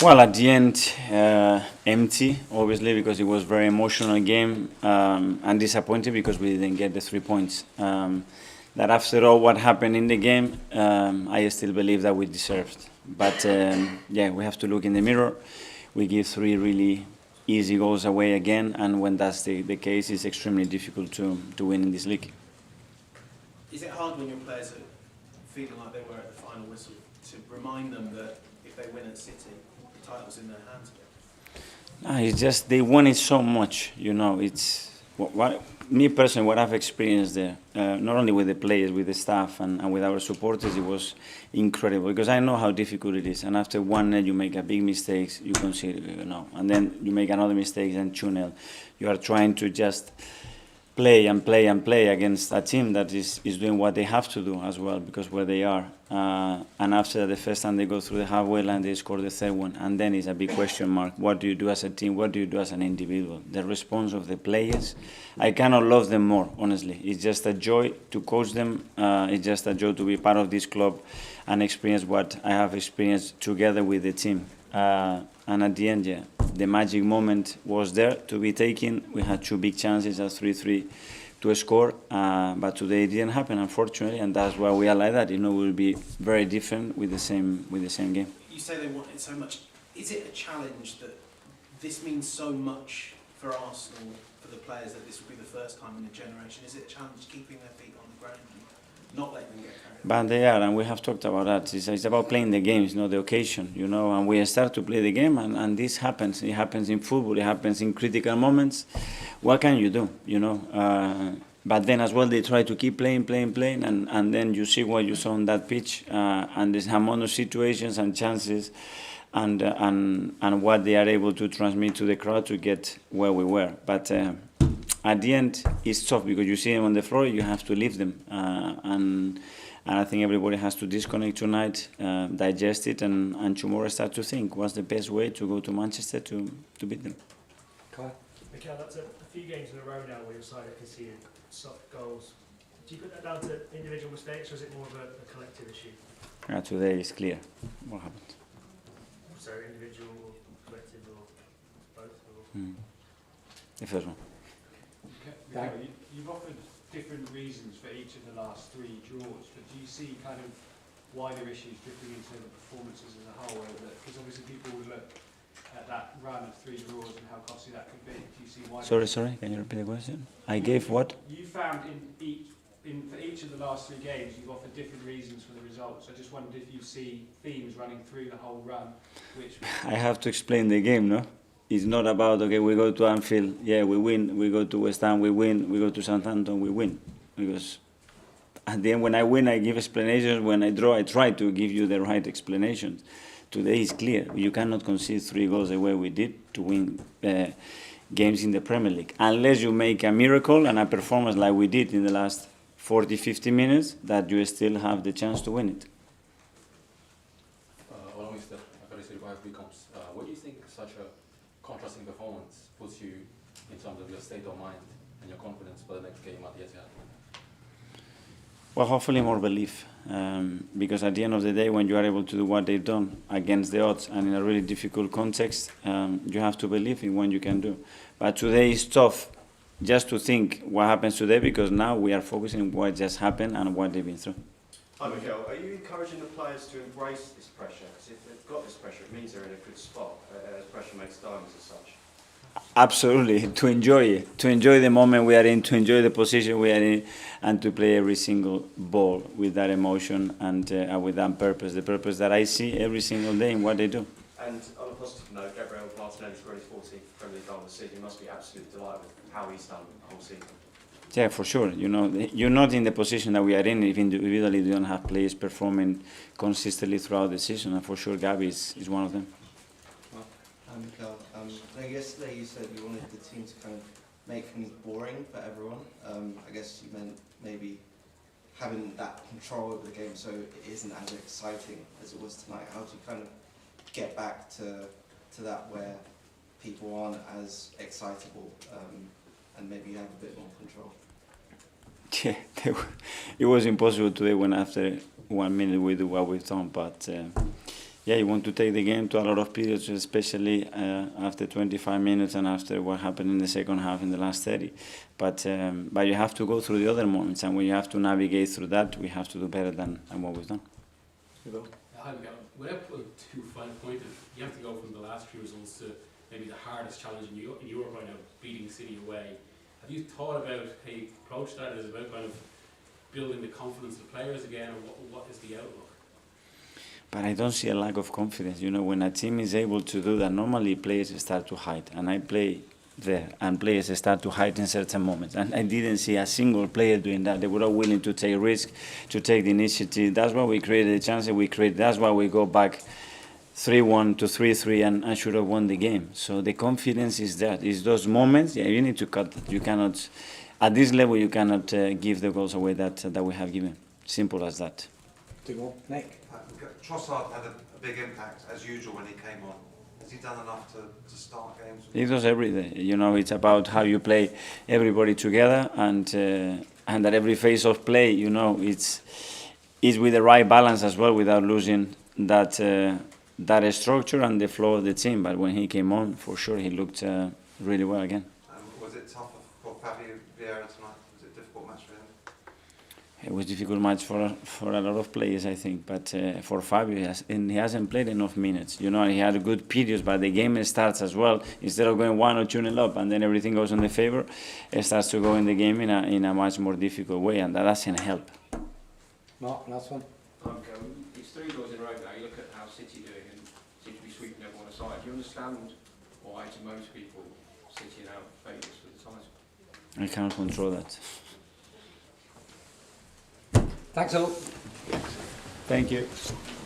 Well, at the end, empty, obviously, because it was a very emotional game, and disappointed because we didn't get the 3 points. That after all what happened in the game, I still believe that we deserved. But yeah, we have to look in the mirror. We give three really easy goals away again, and when that's the case, it's extremely difficult to win in this league. Is it hard when your players are feeling like they were at the final whistle to remind them that if they win at City, the title's in their hands again? No, it's just they want it so much, you know. It's me personally, what I've experienced there, not only with the players, with the staff, and with our supporters, it was incredible because I know how difficult it is. And after 1-0, you make a big mistake, you concede, you know, and then you make another mistake and 2-0. You are trying to just play and play and play against a team that is doing what they have to do as well because where they are. And after the first time they go through the halfway line, they score the third one. And then it's a big question mark. What do you do as a team? What do you do as an individual? The response of the players, I cannot love them more, honestly. It's just a joy to coach them. It's just a joy to be part of this club and experience what I have experienced together with the team. And at the end, yeah, the magic moment was there to be taken. We had two big chances at 3-3 to score, but today it didn't happen, unfortunately, and that's why we are like that. You know, we'll be very different with the same game. You say they want it so much. Is it a challenge that this means so much for Arsenal, for the players, that this will be the first time in a generation? Is it a challenge keeping their feet on the ground and not letting them get carried away? But they are, and we have talked about that. It's about playing the games, not the occasion, you know. And we start to play the game, and this happens. It happens in football. It happens in critical moments. What can you do, you know? But then as well, they try to keep playing, and then you see what you saw on that pitch, and there's amount of situations and chances, and what they are able to transmit to the crowd to get where we were. But at the end, it's tough because you see them on the floor, you have to leave them, and I think everybody has to disconnect tonight, digest it, and tomorrow start to think what's the best way to go to Manchester to beat them. Mikel, that's a few games in a row now where your side are conceding soft goals. Do you put that down to individual mistakes, or is it more of a collective issue? Today is clear what happened. So individual or collective or both? Or? The first one. Okay. You've offered different reasons for each of the last three draws, but do you see kind of wider issues dripping into the performances as a whole? Because obviously people would look at that run of three draws and how costly that could be. Do you see wider? Sorry, can you repeat the question? I gave what? You found for each of the last three games, you've offered different reasons for the results. I just wondered if you see themes running through the whole run, which... I have to explain the game, no? It's not about, okay, we go to Anfield, yeah, we win. We go to West Ham, we win. We go to Southampton, we win. Because at the end, when I win, I give explanations. When I draw, I try to give you the right explanations. Today is clear. You cannot concede 3 goals the way we did to win games in the Premier League. Unless you make a miracle and a performance like we did in the last 40, 50 minutes, that you still have the chance to win it. What do you think such a contrasting performance puts you in terms of your state of mind and your confidence for the next game at the Etihad? Well, hopefully more belief, because at the end of the day, when you are able to do what they've done against the odds and in a really difficult context, you have to believe in what you can do. But today is tough just to think what happens today, because now we are focusing on what just happened and what they've been through. Hi Mikel, are you encouraging the players to embrace this pressure? Because if they've got this pressure, it means they're in a good spot, as pressure makes diamonds as such. Absolutely, to enjoy it, to enjoy the moment we are in, to enjoy the position we are in, and to play every single ball with that emotion and with that purpose, the purpose that I see every single day in what they do. And on a positive note, Gabriel Martinelli scored his 14th Premier League goal this season. You must be absolutely delighted with how he's done the whole season. Yeah, for sure. You know, you're not in the position that we are in if individually you don't have players performing consistently throughout the season, and for sure Gabi is one of them. Mikel, yesterday you said you wanted the team to kind of make things boring for everyone. I guess you meant maybe having that control over the game so it isn't as exciting as it was tonight. How do you kind of get back to that where people aren't as excitable and maybe you have a bit more control? Yeah, it was impossible today when after 1 minute we do what we've done, but yeah, you want to take the game to a lot of periods, especially after 25 minutes and after what happened in the second half in the last 30. But you have to go through the other moments, and when you have to navigate through that, we have to do better than what we've done. Hi, Miguel. Without putting too fine pointed, you have to go from the last few results to maybe the hardest challenge in Europe right now, beating City away. Have you thought about how you approach that? Is it about kind of building the confidence of the players again, or what is the outlook? But I don't see a lack of confidence. You know, when a team is able to do that, normally players start to hide. And I play there, and players start to hide in certain moments. And I didn't see a single player doing that. They were all willing to take risk, to take the initiative. That's why we created the chances we created. That's why we go back 3-1 to 3-3 and should have won the game. So the confidence is there. It's those moments, yeah, you need to cut that. You cannot, at this level, you cannot give the goals away that we have given. Simple as that. Nick? Trossard had a big impact, as usual, when he came on. Has he done enough to start games? He does every day. You know, it's about how you play everybody together, and that every phase of play, you know, it's with the right balance as well, without losing that structure and the flow of the team. But when he came on, for sure, he looked really well again. Was it tough for Fabio Vieira tonight? Was it a difficult match for him? It was a difficult match for a lot of players, I think. But for Fabio, he hasn't played enough minutes. You know, he had good periods, but the game starts as well. Instead of going 1 or 2-0 up and then everything goes in the favour, it starts to go in the game in a much more difficult way, and that doesn't help. Mark, last one. It's 3 goals in a row now. You look at how City are doing and seem to be sweeping everyone aside. Do you understand why, to most people, City are now favourites for the title? I can't control that. Thanks all. Thank you.